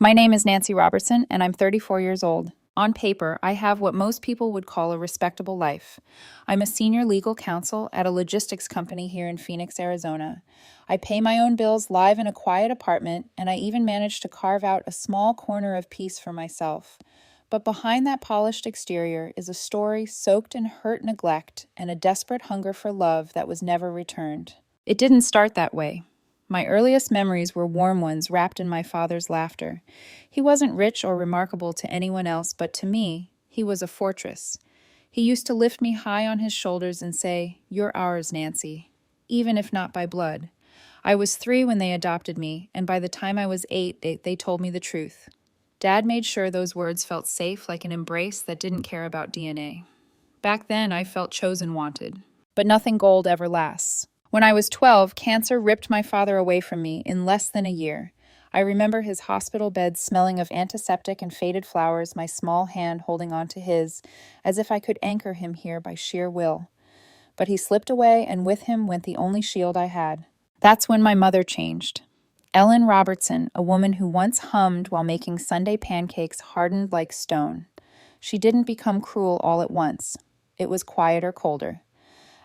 My name is Nancy Robertson, and I'm 34 years old. On paper, I have what most people would call a respectable life. I'm a senior legal counsel at a logistics company here in Phoenix, Arizona. I pay my own bills, live in a quiet apartment, and I even managed to carve out a small corner of peace for myself. But behind that polished exterior is a story soaked in hurt neglect and a desperate hunger for love that was never returned. It didn't start that way. My earliest memories were warm ones wrapped in my father's laughter. He wasn't rich or remarkable to anyone else, but to me, he was a fortress. He used to lift me high on his shoulders and say, "You're ours, Nancy," even if not by blood. I was 3 when they adopted me, and by the time I was 8, they told me the truth. Dad made sure those words felt safe, like an embrace that didn't care about DNA. Back then, I felt chosen wanted. But nothing gold ever lasts. When I was 12, cancer ripped my father away from me in less than a year. I remember his hospital bed smelling of antiseptic and faded flowers, my small hand holding on to his, as if I could anchor him here by sheer will. But he slipped away, and with him went the only shield I had. That's when my mother changed. Ellen Robertson, a woman who once hummed while making Sunday pancakes, hardened like stone. She didn't become cruel all at once. It was quieter, colder.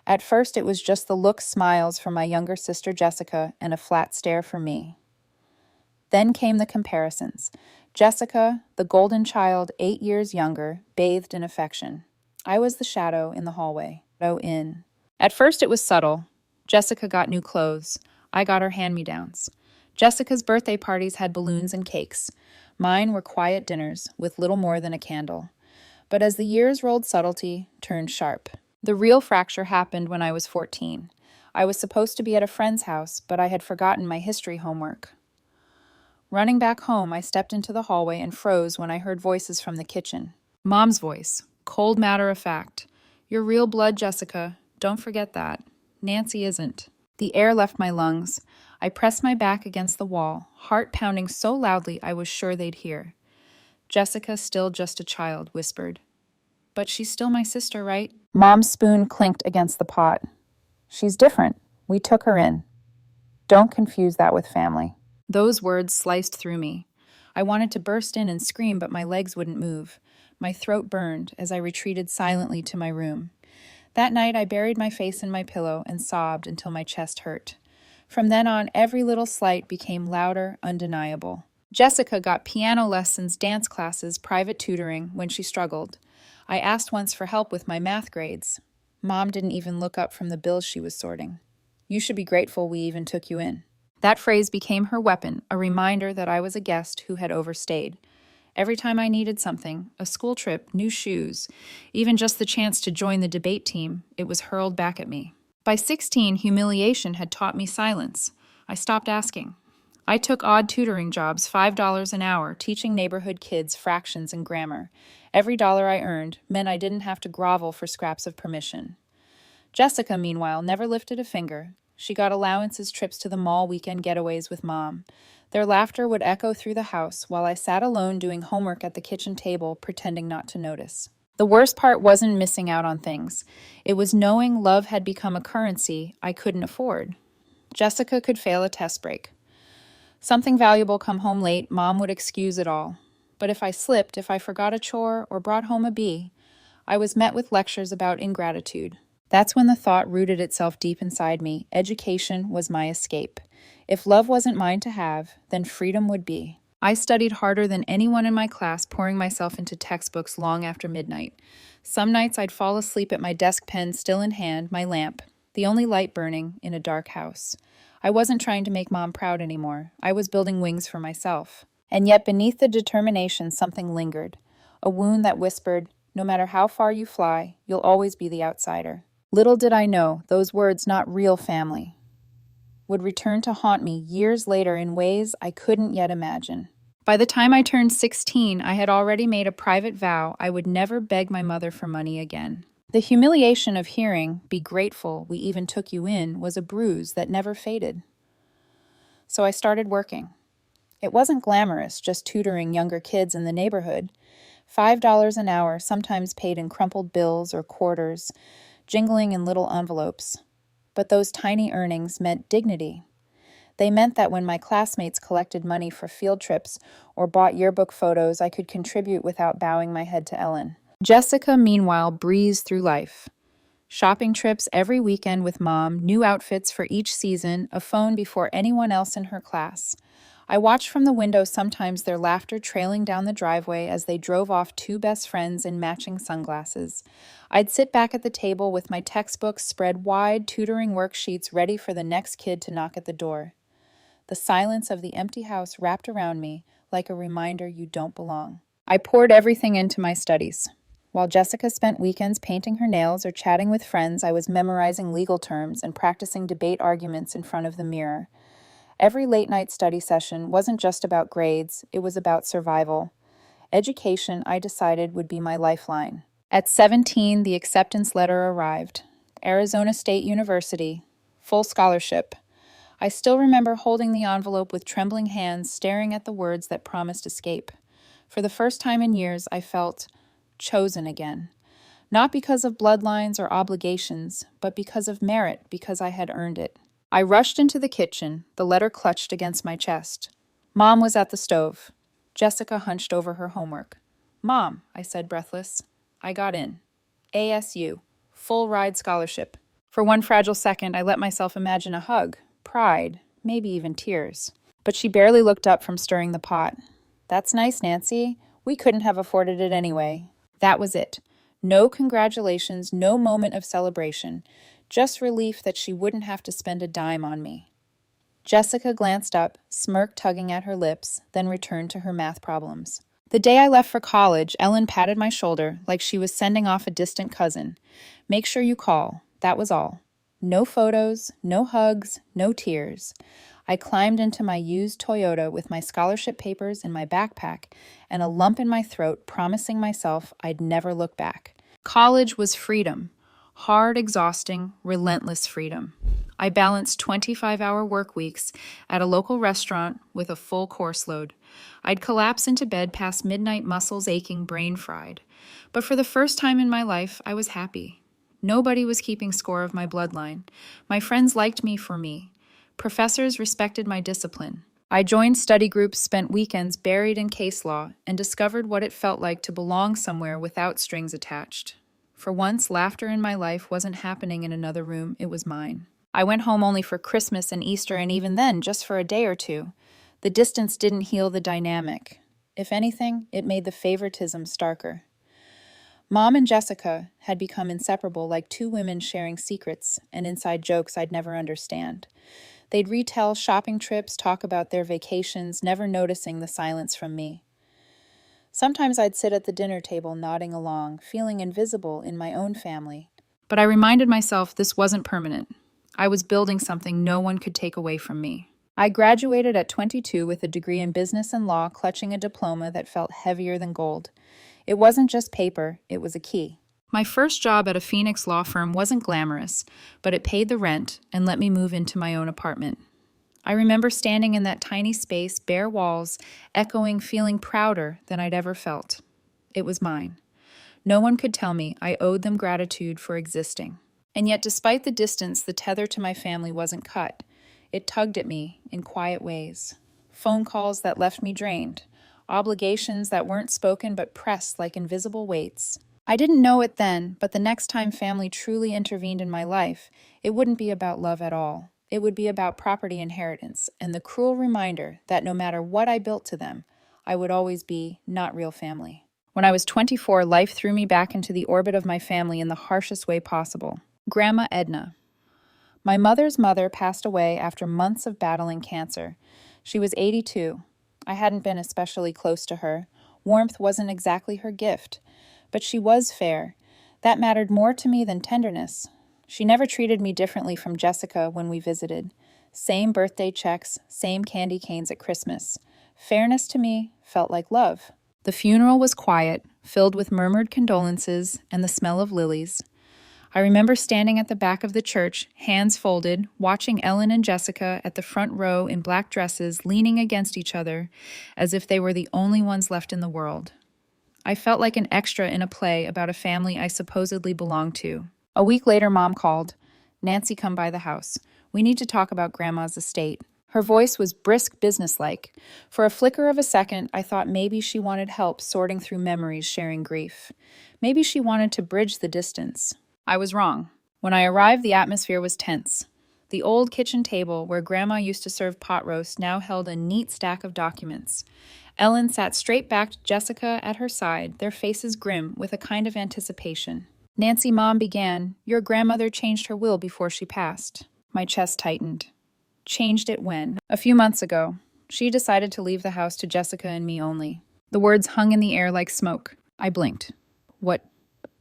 At first, it was just the look smiles from my younger sister Jessica and a flat stare for me. Then came the comparisons. Jessica, the golden child 8 years younger, bathed in affection. I was the shadow in the hallway. At first, it was subtle. Jessica got new clothes. I got her hand-me-downs. Jessica's birthday parties had balloons and cakes. Mine were quiet dinners with little more than a candle. But as the years rolled, subtlety turned sharp. The real fracture happened when I was 14. I was supposed to be at a friend's house, but I had forgotten my history homework. Running back home, I stepped into the hallway and froze when I heard voices from the kitchen. Mom's voice, cold matter of fact. "You're real blood, Jessica. Don't forget that. Nancy isn't." The air left my lungs. I pressed my back against the wall, heart pounding so loudly I was sure they'd hear. "Jessica's still just a child," whispered. "But she's still my sister, right?" Mom's spoon clinked against the pot. "She's different. We took her in. Don't confuse that with family." Those words sliced through me. I wanted to burst in and scream, but my legs wouldn't move. My throat burned as I retreated silently to my room. That night, I buried my face in my pillow and sobbed until my chest hurt. From then on, every little slight became louder, undeniable. Jessica got piano lessons, dance classes, private tutoring when she struggled. I asked once for help with my math grades. Mom didn't even look up from the bills she was sorting. "You should be grateful we even took you in." That phrase became her weapon, a reminder that I was a guest who had overstayed. Every time I needed something, a school trip, new shoes, even just the chance to join the debate team, it was hurled back at me. By 16, humiliation had taught me silence. I stopped asking. I took odd tutoring jobs, $5 an hour, teaching neighborhood kids fractions and grammar. Every dollar I earned meant I didn't have to grovel for scraps of permission. Jessica, meanwhile, never lifted a finger. She got allowances, trips to the mall, weekend getaways with Mom. Their laughter would echo through the house while I sat alone doing homework at the kitchen table, pretending not to notice. The worst part wasn't missing out on things. It was knowing love had become a currency I couldn't afford. Jessica could fail a test break. Something valuable come home late, Mom would excuse it all. But if I slipped, if I forgot a chore or brought home a B, I was met with lectures about ingratitude. That's when the thought rooted itself deep inside me. Education was my escape. If love wasn't mine to have, then freedom would be. I studied harder than anyone in my class, pouring myself into textbooks long after midnight. Some nights I'd fall asleep at my desk, pen still in hand, my lamp, the only light burning in a dark house. I wasn't trying to make Mom proud anymore. I was building wings for myself. And yet beneath the determination, something lingered. A wound that whispered, "No matter how far you fly, you'll always be the outsider." Little did I know, those words, "not real family," would return to haunt me years later in ways I couldn't yet imagine. By the time I turned 16, I had already made a private vow I would never beg my mother for money again. The humiliation of hearing, "Be grateful we even took you in," was a bruise that never faded. So I started working. It wasn't glamorous, just tutoring younger kids in the neighborhood. $5 an hour, sometimes paid in crumpled bills or quarters, jingling in little envelopes. But those tiny earnings meant dignity. They meant that when my classmates collected money for field trips or bought yearbook photos, I could contribute without bowing my head to Ellen. Jessica, meanwhile, breezed through life. Shopping trips every weekend with mom, new outfits for each season, a phone before anyone else in her class. I watched from the window sometimes their laughter trailing down the driveway as they drove off two best friends in matching sunglasses. I'd sit back at the table with my textbooks spread wide, tutoring worksheets ready for the next kid to knock at the door. The silence of the empty house wrapped around me like a reminder you don't belong. I poured everything into my studies. While Jessica spent weekends painting her nails or chatting with friends, I was memorizing legal terms and practicing debate arguments in front of the mirror. Every late-night study session wasn't just about grades, it was about survival. Education, I decided, would be my lifeline. At 17, the acceptance letter arrived. Arizona State University. Full scholarship. I still remember holding the envelope with trembling hands, staring at the words that promised escape. For the first time in years, I felt chosen again. Not because of bloodlines or obligations, but because of merit, because I had earned it. I rushed into the kitchen, the letter clutched against my chest. Mom was at the stove. Jessica hunched over her homework. Mom, I said breathless. I got in. ASU. Full ride scholarship. For one fragile second, I let myself imagine a hug, pride, maybe even tears. But she barely looked up from stirring the pot. That's nice, Nancy. We couldn't have afforded it anyway. That was it. No congratulations, no moment of celebration. Just relief that she wouldn't have to spend a dime on me. Jessica glanced up, smirk tugging at her lips, then returned to her math problems. The day I left for college, Ellen patted my shoulder like she was sending off a distant cousin. Make sure you call. That was all. No photos, no hugs, no tears. I climbed into my used Toyota with my scholarship papers in my backpack and a lump in my throat, promising myself I'd never look back. College was freedom. Hard, exhausting, relentless freedom. I balanced 25-hour work weeks at a local restaurant with a full course load. I'd collapse into bed past midnight, muscles aching, brain fried. But for the first time in my life, I was happy. Nobody was keeping score of my bloodline. My friends liked me for me. Professors respected my discipline. I joined study groups, spent weekends buried in case law, and discovered what it felt like to belong somewhere without strings attached. For once, laughter in my life wasn't happening in another room, it was mine. I went home only for Christmas and Easter, and even then, just for a day or two. The distance didn't heal the dynamic. If anything, it made the favoritism starker. Mom and Jessica had become inseparable, like two women sharing secrets and inside jokes I'd never understand. They'd retell shopping trips, talk about their vacations, never noticing the silence from me. Sometimes I'd sit at the dinner table nodding along, feeling invisible in my own family. But I reminded myself this wasn't permanent. I was building something no one could take away from me. I graduated at 22 with a degree in business and law, clutching a diploma that felt heavier than gold. It wasn't just paper, it was a key. My first job at a Phoenix law firm wasn't glamorous, but it paid the rent and let me move into my own apartment. I remember standing in that tiny space, bare walls, echoing, feeling prouder than I'd ever felt. It was mine. No one could tell me I owed them gratitude for existing. And yet, despite the distance, the tether to my family wasn't cut. It tugged at me in quiet ways. Phone calls that left me drained. Obligations that weren't spoken but pressed like invisible weights. I didn't know it then, but the next time family truly intervened in my life, it wouldn't be about love at all. It would be about property inheritance and the cruel reminder that no matter what I built to them, I would always be not real family. When I was 24, life threw me back into the orbit of my family in the harshest way possible. Grandma Edna. My mother's mother passed away after months of battling cancer. She was 82. I hadn't been especially close to her. Warmth wasn't exactly her gift. But she was fair. That mattered more to me than tenderness. She never treated me differently from Jessica when we visited. Same birthday checks, same candy canes at Christmas. Fairness to me felt like love. The funeral was quiet, filled with murmured condolences and the smell of lilies. I remember standing at the back of the church, hands folded, watching Ellen and Jessica at the front row in black dresses leaning against each other as if they were the only ones left in the world. I felt like an extra in a play about a family I supposedly belonged to. A week later, Mom called. Nancy, come by the house. We need to talk about Grandma's estate. Her voice was brisk, businesslike. For a flicker of a second, I thought maybe she wanted help sorting through memories, sharing grief. Maybe she wanted to bridge the distance. I was wrong. When I arrived, the atmosphere was tense. The old kitchen table where Grandma used to serve pot roast now held a neat stack of documents. Ellen sat straight-backed Jessica at her side, their faces grim with a kind of anticipation. "Nancy," Mom began, "your grandmother changed her will before she passed." My chest tightened. Changed it when? A few months ago. She decided to leave the house to Jessica and me only. The words hung in the air like smoke. I blinked. What?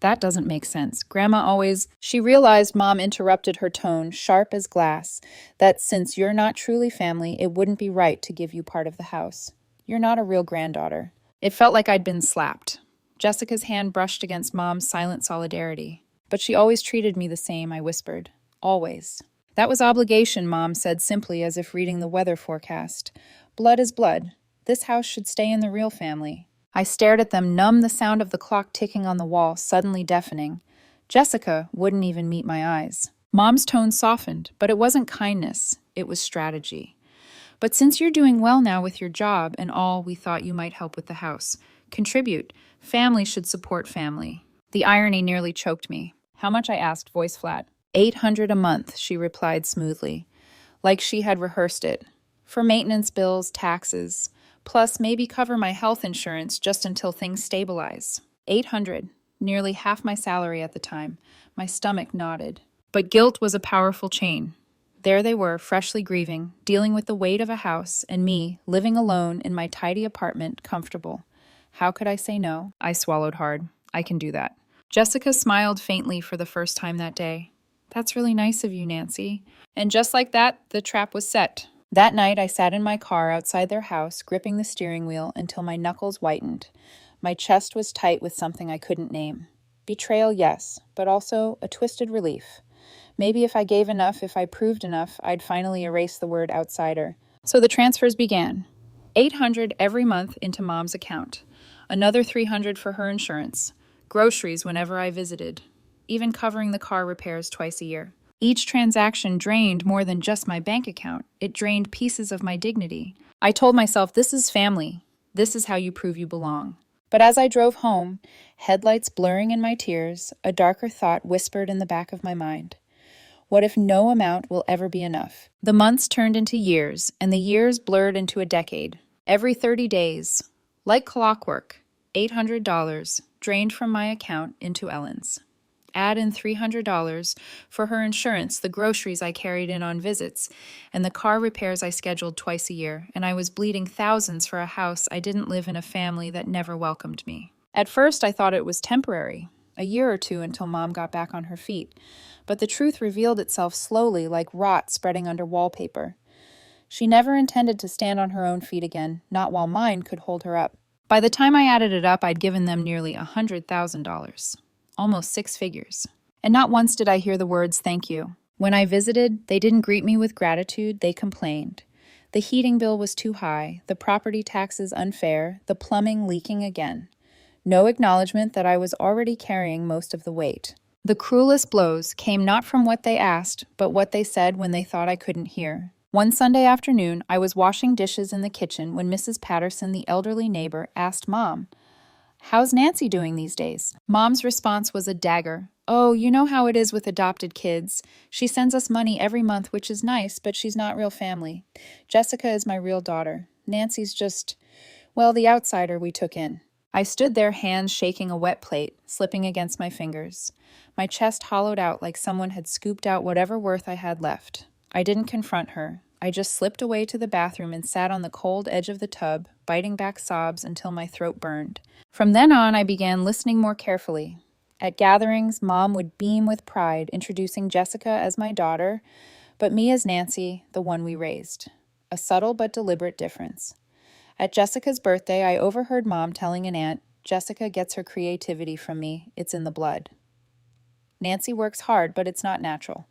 That doesn't make sense. Grandma always... She realized Mom interrupted, her tone sharp as glass, that since you're not truly family, it wouldn't be right to give you part of the house. You're not a real granddaughter. It felt like I'd been slapped. Jessica's hand brushed against Mom's silent solidarity. But she always treated me the same, I whispered. Always. That was obligation, Mom said simply, as if reading the weather forecast. Blood is blood. This house should stay in the real family. I stared at them, numb, the sound of the clock ticking on the wall, suddenly deafening. Jessica wouldn't even meet my eyes. Mom's tone softened, but it wasn't kindness. It was strategy. But since you're doing well now with your job and all, we thought you might help with the house. Contribute. Family should support family. The irony nearly choked me. How much, I asked, voice flat. $800 a month, she replied smoothly, like she had rehearsed it. For maintenance bills, taxes, plus maybe cover my health insurance just until things stabilize. $800, nearly half my salary at the time. My stomach knotted. But guilt was a powerful chain. There they were, freshly grieving, dealing with the weight of a house, and me, living alone in my tidy apartment, comfortable. How could I say no? I swallowed hard. I can do that. Jessica smiled faintly for the first time that day. That's really nice of you, Nancy. And just like that, the trap was set. That night, I sat in my car outside their house, gripping the steering wheel until my knuckles whitened. My chest was tight with something I couldn't name. Betrayal, yes, but also a twisted relief. Maybe if I gave enough, if I proved enough, I'd finally erase the word outsider. So the transfers began. $800 every month into Mom's account. Another $300 for her insurance. Groceries whenever I visited. Even covering the car repairs twice a year. Each transaction drained more than just my bank account. It drained pieces of my dignity. I told myself, this is family. This is how you prove you belong. But as I drove home, headlights blurring in my tears, a darker thought whispered in the back of my mind. What if no amount will ever be enough? The months turned into years, and the years blurred into a decade. Every 30 days, like clockwork, $800 drained from my account into Ellen's. Add in $300 for her insurance, the groceries I carried in on visits, and the car repairs I scheduled twice a year, and I was bleeding thousands for a house I didn't live in, a family that never welcomed me. At first, I thought it was temporary, a year or two until Mom got back on her feet, but the truth revealed itself slowly like rot spreading under wallpaper. She never intended to stand on her own feet again, not while mine could hold her up. By the time I added it up, I'd given them nearly $100,000. Almost 6 figures. And not once did I hear the words, thank you. When I visited, they didn't greet me with gratitude, they complained. The heating bill was too high, the property taxes unfair, the plumbing leaking again. No acknowledgement that I was already carrying most of the weight. The cruelest blows came not from what they asked, but what they said when they thought I couldn't hear. One Sunday afternoon, I was washing dishes in the kitchen when Mrs. Patterson, the elderly neighbor, asked Mom, "How's Nancy doing these days?" Mom's response was a dagger. "Oh, you know how it is with adopted kids. She sends us money every month, which is nice, but she's not real family. Jessica is my real daughter. Nancy's just, well, the outsider we took in." I stood there, hands shaking a wet plate, slipping against my fingers. My chest hollowed out like someone had scooped out whatever worth I had left. I didn't confront her. I just slipped away to the bathroom and sat on the cold edge of the tub, biting back sobs until my throat burned. From then on, I began listening more carefully. At gatherings, Mom would beam with pride, introducing Jessica as my daughter, but me as Nancy, the one we raised. A subtle but deliberate difference. At Jessica's birthday, I overheard Mom telling an aunt, "Jessica gets her creativity from me. It's in the blood. Nancy works hard, but it's not natural.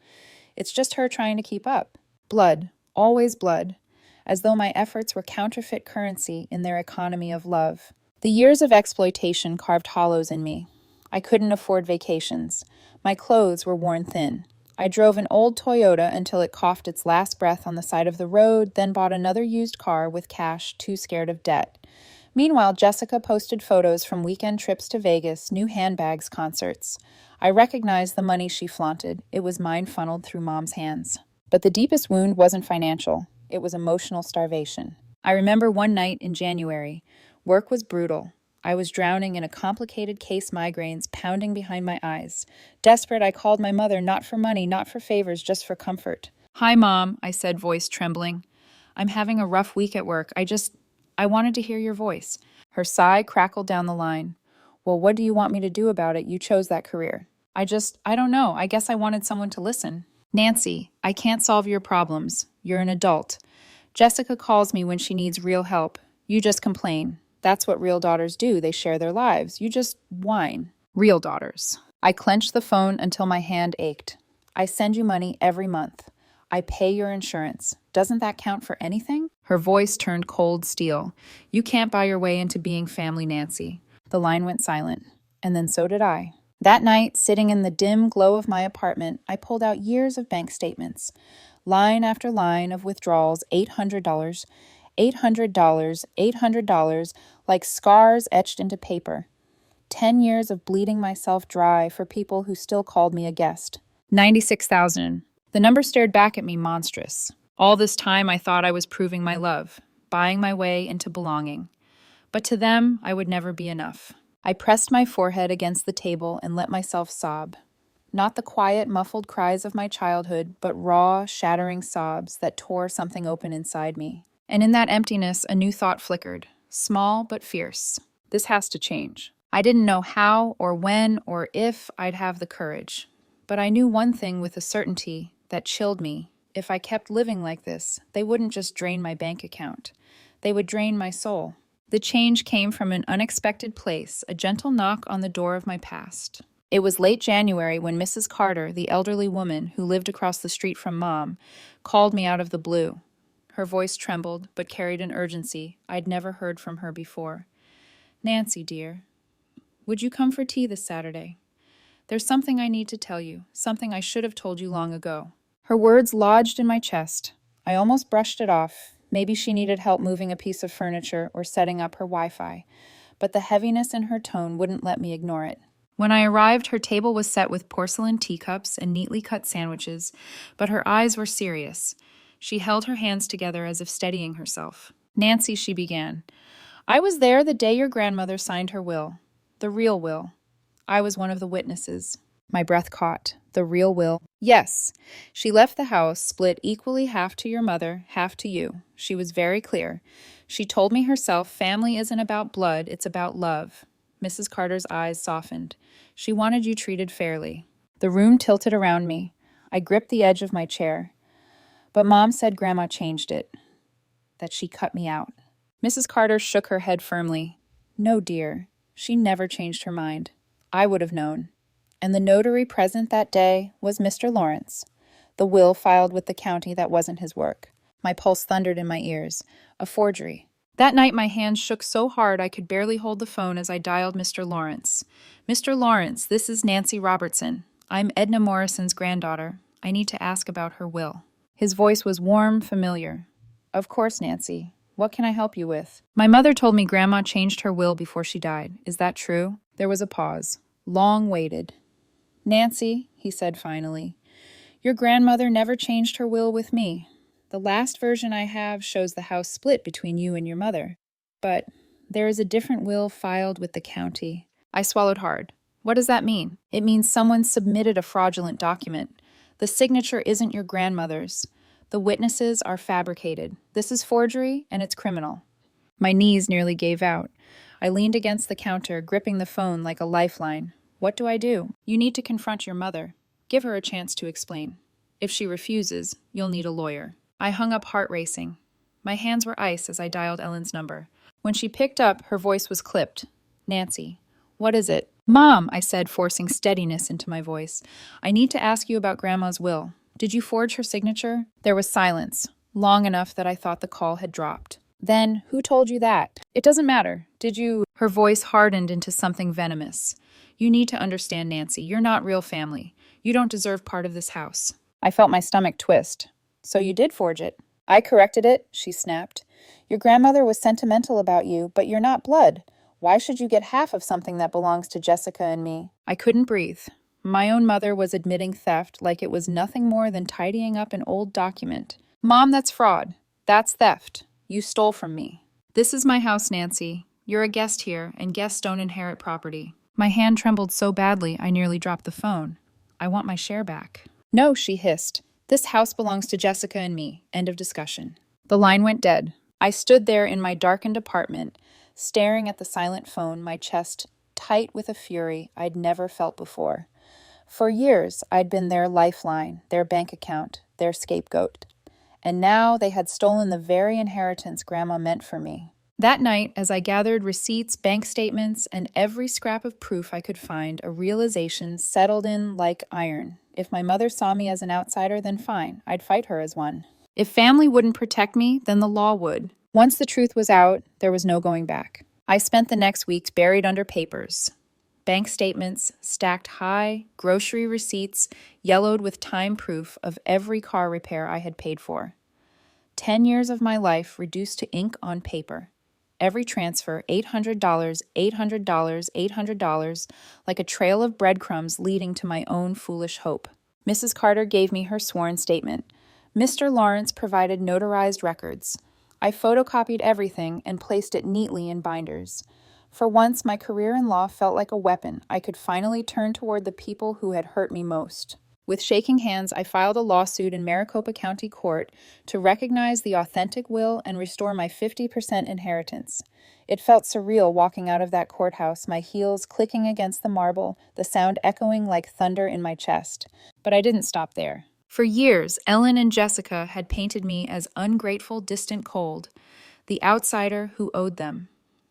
It's just her trying to keep up. Blood. Always blood, as though my efforts were counterfeit currency in their economy of love. The years of exploitation carved hollows in me. I couldn't afford vacations. My clothes were worn thin. I drove an old Toyota until it coughed its last breath on the side of the road, then bought another used car with cash, too scared of debt. Meanwhile, Jessica posted photos from weekend trips to Vegas, new handbags, concerts. I recognized the money she flaunted. It was mine funneled through Mom's hands. But the deepest wound wasn't financial. It was emotional starvation. I remember one night in January. Work was brutal. I was drowning in a complicated case migraines pounding behind my eyes. Desperate, I called my mother, not for money, not for favors, just for comfort. "Hi, Mom," I said, voice trembling. "I'm having a rough week at work. I wanted to hear your voice." Her sigh crackled down the line. "Well, what do you want me to do about it? You chose that career." I don't know. I guess I wanted someone to listen." "Nancy, I can't solve your problems. You're an adult. Jessica calls me when she needs real help. You just complain. That's what real daughters do. They share their lives. You just whine." Real daughters. I clenched the phone until my hand ached. "I send you money every month. I pay your insurance. Doesn't that count for anything?" Her voice turned cold steel. "You can't buy your way into being family, Nancy." The line went silent. And then so did I. That night, sitting in the dim glow of my apartment, I pulled out years of bank statements. Line after line of withdrawals, $800, $800, $800, like scars etched into paper. 10 years of bleeding myself dry for people who still called me a guest. 96,000. The number stared back at me monstrous. All this time I thought I was proving my love, buying my way into belonging. But to them, I would never be enough. I pressed my forehead against the table and let myself sob. Not the quiet, muffled cries of my childhood, but raw, shattering sobs that tore something open inside me. And in that emptiness, a new thought flickered, small but fierce. This has to change. I didn't know how or when or if I'd have the courage. But I knew one thing with a certainty that chilled me. If I kept living like this, they wouldn't just drain my bank account. They would drain my soul. The change came from an unexpected place, a gentle knock on the door of my past. It was late January when Mrs. Carter, the elderly woman who lived across the street from Mom, called me out of the blue. Her voice trembled, but carried an urgency I'd never heard from her before. "Nancy, dear, would you come for tea this Saturday? There's something I need to tell you, something I should have told you long ago." Her words lodged in my chest. I almost brushed it off. Maybe she needed help moving a piece of furniture or setting up her Wi-Fi, but the heaviness in her tone wouldn't let me ignore it. When I arrived, her table was set with porcelain teacups and neatly cut sandwiches, but her eyes were serious. She held her hands together as if steadying herself. "Nancy," she began, "I was there the day your grandmother signed her will. The real will. I was one of the witnesses." My breath caught. The real will. "Yes. She left the house, split equally half to your mother, half to you. She was very clear. She told me herself family isn't about blood, it's about love." Mrs. Carter's eyes softened. "She wanted you treated fairly." The room tilted around me. I gripped the edge of my chair. "But Mom said Grandma changed it. That she cut me out." Mrs. Carter shook her head firmly. "No, dear. She never changed her mind. I would have known." And the notary present that day was Mr. Lawrence. The will filed with the county that wasn't his work. My pulse thundered in my ears. A forgery. That night my hands shook so hard I could barely hold the phone as I dialed Mr. Lawrence. "Mr. Lawrence, this is Nancy Robertson. I'm Edna Morrison's granddaughter. I need to ask about her will." His voice was warm, familiar. "Of course, Nancy. What can I help you with?" "My mother told me Grandma changed her will before she died. Is that true?" There was a pause. Long waited. "Nancy," he said finally, "your grandmother never changed her will with me. The last version I have shows the house split between you and your mother. But there is a different will filed with the county." I swallowed hard. "What does that mean?" "It means someone submitted a fraudulent document. The signature isn't your grandmother's. The witnesses are fabricated. This is forgery, and it's criminal." My knees nearly gave out. I leaned against the counter, gripping the phone like a lifeline. "What do I do?" "You need to confront your mother. Give her a chance to explain. If she refuses, you'll need a lawyer." I hung up, heart racing. My hands were ice as I dialed Ellen's number. When she picked up, her voice was clipped. "Nancy, what is it?" "Mom," I said, forcing steadiness into my voice. "I need to ask you about Grandma's will. Did you forge her signature?" There was silence, long enough that I thought the call had dropped. "Then, who told you that?" "It doesn't matter. Did you—" Her voice hardened into something venomous. "You need to understand, Nancy. You're not real family. You don't deserve part of this house. I felt my stomach twist. So you did forge it. I corrected it, she snapped. Your grandmother was sentimental about you, but you're not blood. Why should you get half of something that belongs to Jessica and me? I couldn't breathe. My own mother was admitting theft like it was nothing more than tidying up an old document. Mom, that's fraud. That's theft. You stole from me. This is my house, Nancy. You're a guest here, and guests don't inherit property. My hand trembled so badly I nearly dropped the phone. I want my share back. No, she hissed. This house belongs to Jessica and me. End of discussion. The line went dead. I stood there in my darkened apartment, staring at the silent phone, my chest tight with a fury I'd never felt before. For years, I'd been their lifeline, their bank account, their scapegoat. And now they had stolen the very inheritance Grandma meant for me. That night, as I gathered receipts, bank statements, and every scrap of proof I could find, a realization settled in like iron. If my mother saw me as an outsider, then fine, I'd fight her as one. If family wouldn't protect me, then the law would. Once the truth was out, there was no going back. I spent the next weeks buried under papers. Bank statements, stacked high, grocery receipts, yellowed with time proof of every car repair I had paid for. 10 years of my life reduced to ink on paper. Every transfer, $800, $800, $800, like a trail of breadcrumbs leading to my own foolish hope. Mrs. Carter gave me her sworn statement. Mr. Lawrence provided notarized records. I photocopied everything and placed it neatly in binders. For once, my career in law felt like a weapon I could finally turn toward the people who had hurt me most. With shaking hands, I filed a lawsuit in Maricopa County Court to recognize the authentic will and restore my 50% inheritance. It felt surreal walking out of that courthouse, my heels clicking against the marble, the sound echoing like thunder in my chest. But I didn't stop there. For years, Ellen and Jessica had painted me as ungrateful, distant, cold, the outsider who owed them.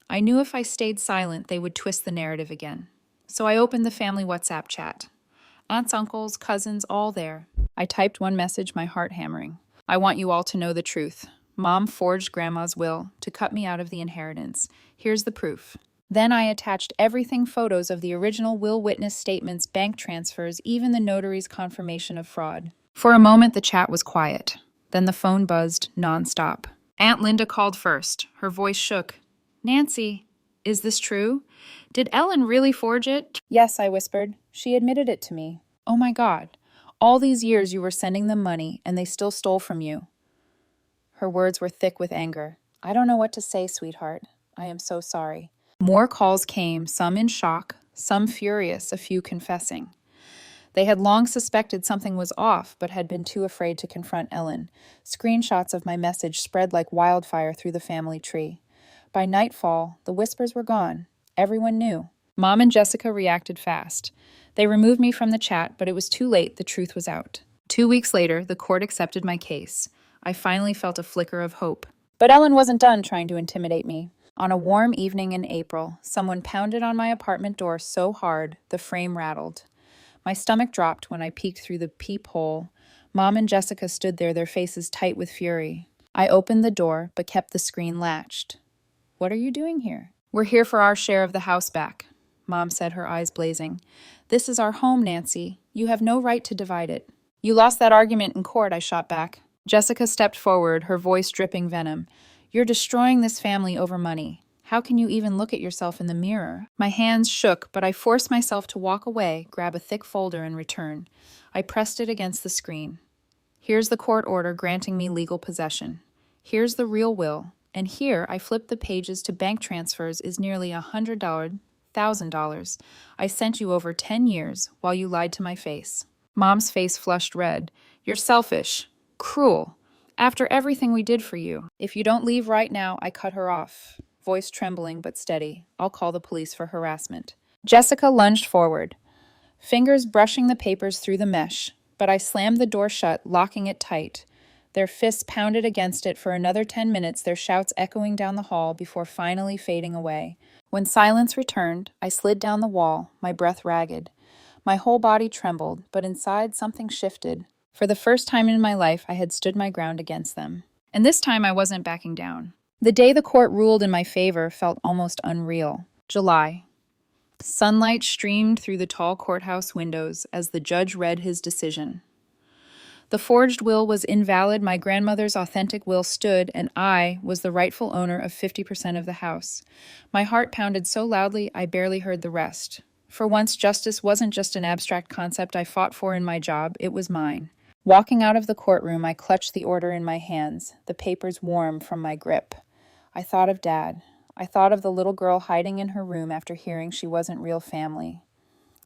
I knew if I stayed silent, they would twist the narrative again. So I opened the family WhatsApp chat. Aunts, uncles, cousins, all there. I typed one message, my heart hammering. I want you all to know the truth. Mom forged Grandma's will to cut me out of the inheritance. Here's the proof. Then I attached everything, photos of the original will witness statements, bank transfers, even the notary's confirmation of fraud. For a moment, the chat was quiet. Then the phone buzzed nonstop. Aunt Linda called first. Her voice shook. Nancy, is this true? Did Ellen really forge it? Yes, I whispered. She admitted it to me. Oh my God. All these years you were sending them money, and they still stole from you. Her words were thick with anger. I don't know what to say, sweetheart. I am so sorry. More calls came, some in shock, some furious, a few confessing. They had long suspected something was off, but had been too afraid to confront Ellen. Screenshots of my message spread like wildfire through the family tree. By nightfall, the whispers were gone. Everyone knew. Mom and Jessica reacted fast. They removed me from the chat, but it was too late. The truth was out. 2 weeks later, the court accepted my case. I finally felt a flicker of hope. But Ellen wasn't done trying to intimidate me. On a warm evening in April, someone pounded on my apartment door so hard, the frame rattled. My stomach dropped when I peeked through the peephole. Mom and Jessica stood there, their faces tight with fury. I opened the door, but kept the screen latched. What are you doing here? We're here for our share of the house back, Mom said, her eyes blazing. This is our home, Nancy. You have no right to divide it. You lost that argument in court, I shot back. Jessica stepped forward, her voice dripping venom. You're destroying this family over money. How can you even look at yourself in the mirror? My hands shook, but I forced myself to walk away, grab a thick folder, and return. I pressed it against the screen. Here's the court order granting me legal possession. Here's the real will. And here, I flipped the pages to bank transfers is nearly $100,000. I sent you over 10 years while you lied to my face. Mom's face flushed red. You're selfish. Cruel. After everything we did for you. If you don't leave right now, I cut her off. Voice trembling but steady. I'll call the police for harassment. Jessica lunged forward, fingers brushing the papers through the mesh, but I slammed the door shut, locking it tight. Their fists pounded against it for another 10 minutes, their shouts echoing down the hall before finally fading away. When silence returned, I slid down the wall, my breath ragged. My whole body trembled, but inside something shifted. For the first time in my life, I had stood my ground against them. And this time I wasn't backing down. The day the court ruled in my favor felt almost unreal. July. Sunlight streamed through the tall courthouse windows as the judge read his decision. The forged will was invalid, my grandmother's authentic will stood, and I was the rightful owner of 50% of the house. My heart pounded so loudly I barely heard the rest. For once, justice wasn't just an abstract concept I fought for in my job, it was mine. Walking out of the courtroom, I clutched the order in my hands, the papers warm from my grip. I thought of Dad. I thought of the little girl hiding in her room after hearing she wasn't real family.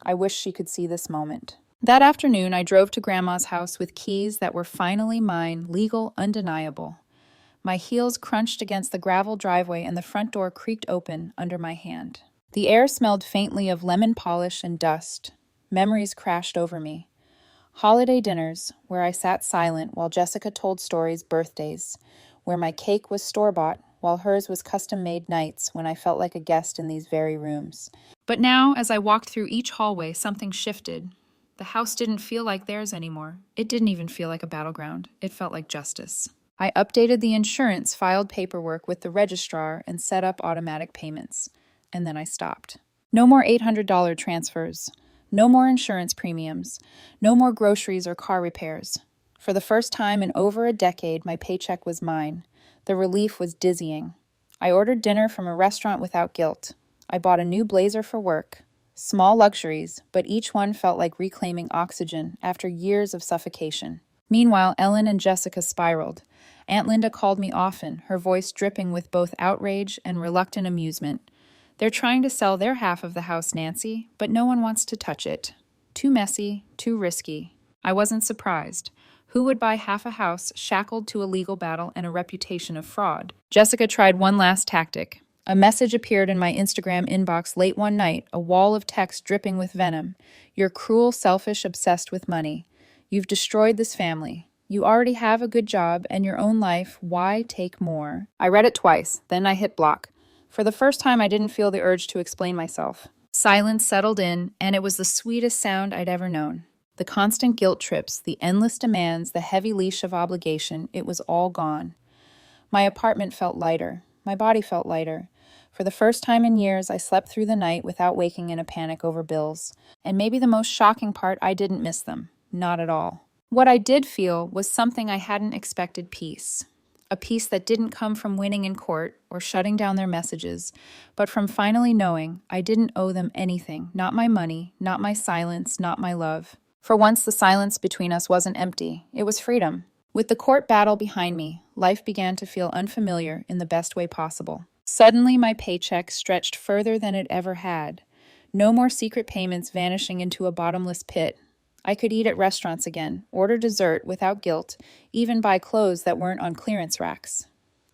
I wish she could see this moment. That afternoon, I drove to Grandma's house with keys that were finally mine, legal, undeniable. My heels crunched against the gravel driveway and the front door creaked open under my hand. The air smelled faintly of lemon polish and dust. Memories crashed over me. Holiday dinners, where I sat silent while Jessica told stories, birthdays, where my cake was store-bought while hers was custom-made nights when I felt like a guest in these very rooms. But now, as I walked through each hallway, something shifted. The house didn't feel like theirs anymore. It didn't even feel like a battleground. It felt like justice. I updated the insurance, filed paperwork with the registrar, and set up automatic payments. And then I stopped. No more $800 transfers. No more insurance premiums. No more groceries or car repairs. For the first time in over a decade, my paycheck was mine. The relief was dizzying. I ordered dinner from a restaurant without guilt. I bought a new blazer for work. Small luxuries, but each one felt like reclaiming oxygen after years of suffocation. Meanwhile, Ellen and Jessica spiraled. Aunt Linda called me often, her voice dripping with both outrage and reluctant amusement. They're trying to sell their half of the house, Nancy, but no one wants to touch it. Too messy, too risky. I wasn't surprised. Who would buy half a house shackled to a legal battle and a reputation of fraud? Jessica tried one last tactic. A message appeared in my Instagram inbox late one night, a wall of text dripping with venom. You're cruel, selfish, obsessed with money. You've destroyed this family. You already have a good job and your own life. Why take more? I read it twice, then I hit block. For the first time, I didn't feel the urge to explain myself. Silence settled in, and it was the sweetest sound I'd ever known. The constant guilt trips, the endless demands, the heavy leash of obligation, it was all gone. My apartment felt lighter. My body felt lighter. For the first time in years, I slept through the night without waking in a panic over bills. And maybe the most shocking part, I didn't miss them. Not at all. What I did feel was something I hadn't expected: peace. A peace that didn't come from winning in court or shutting down their messages, but from finally knowing I didn't owe them anything, not my money, not my silence, not my love. For once, the silence between us wasn't empty. It was freedom. With the court battle behind me, life began to feel unfamiliar in the best way possible. Suddenly, my paycheck stretched further than it ever had. No more secret payments vanishing into a bottomless pit. I could eat at restaurants again, order dessert without guilt, even buy clothes that weren't on clearance racks.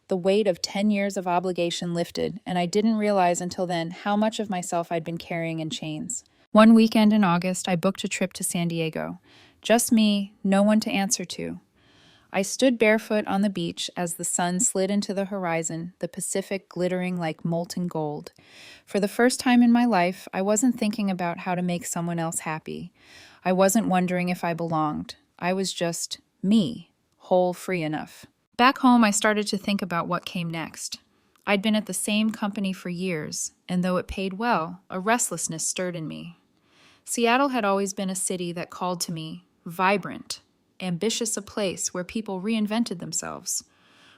The weight of 10 years of obligation lifted, and I didn't realize until then how much of myself I'd been carrying in chains. One weekend in August, I booked a trip to San Diego. Just me, no one to answer to. I stood barefoot on the beach as the sun slid into the horizon, the Pacific glittering like molten gold. For the first time in my life, I wasn't thinking about how to make someone else happy. I wasn't wondering if I belonged. I was just me, whole, free enough. Back home, I started to think about what came next. I'd been at the same company for years, and though it paid well, a restlessness stirred in me. Seattle had always been a city that called to me, vibrant, ambitious, a place where people reinvented themselves.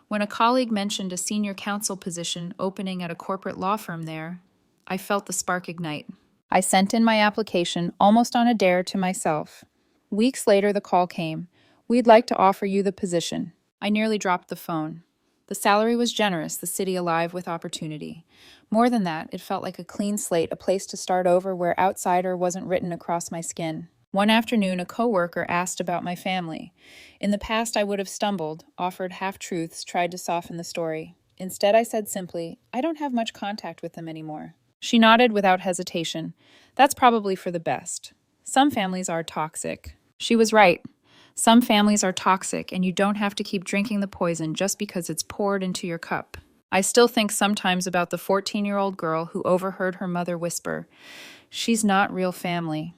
When a colleague mentioned a senior counsel position opening at a corporate law firm there, I felt the spark ignite. I sent in my application almost on a dare to myself. Weeks later, the call came. We'd like to offer you the position. I nearly dropped the phone. The salary was generous, the city alive with opportunity. More than that, it felt like a clean slate, a place to start over where outsider wasn't written across my skin. One afternoon, a coworker asked about my family. In the past, I would have stumbled, offered half-truths, tried to soften the story. Instead, I said simply, I don't have much contact with them anymore. She nodded without hesitation. That's probably for the best. Some families are toxic. She was right. Some families are toxic, and you don't have to keep drinking the poison just because it's poured into your cup. I still think sometimes about the 14-year-old girl who overheard her mother whisper, "She's not real family."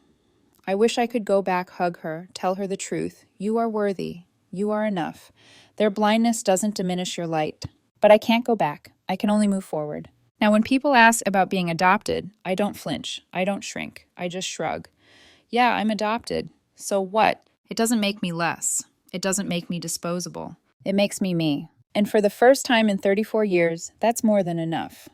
I wish I could go back, hug her, tell her the truth. You are worthy. You are enough. Their blindness doesn't diminish your light. But I can't go back. I can only move forward. Now, when people ask about being adopted, I don't flinch. I don't shrink. I just shrug. Yeah, I'm adopted. So what? It doesn't make me less. It doesn't make me disposable. It makes me me. And for the first time in 34 years, that's more than enough.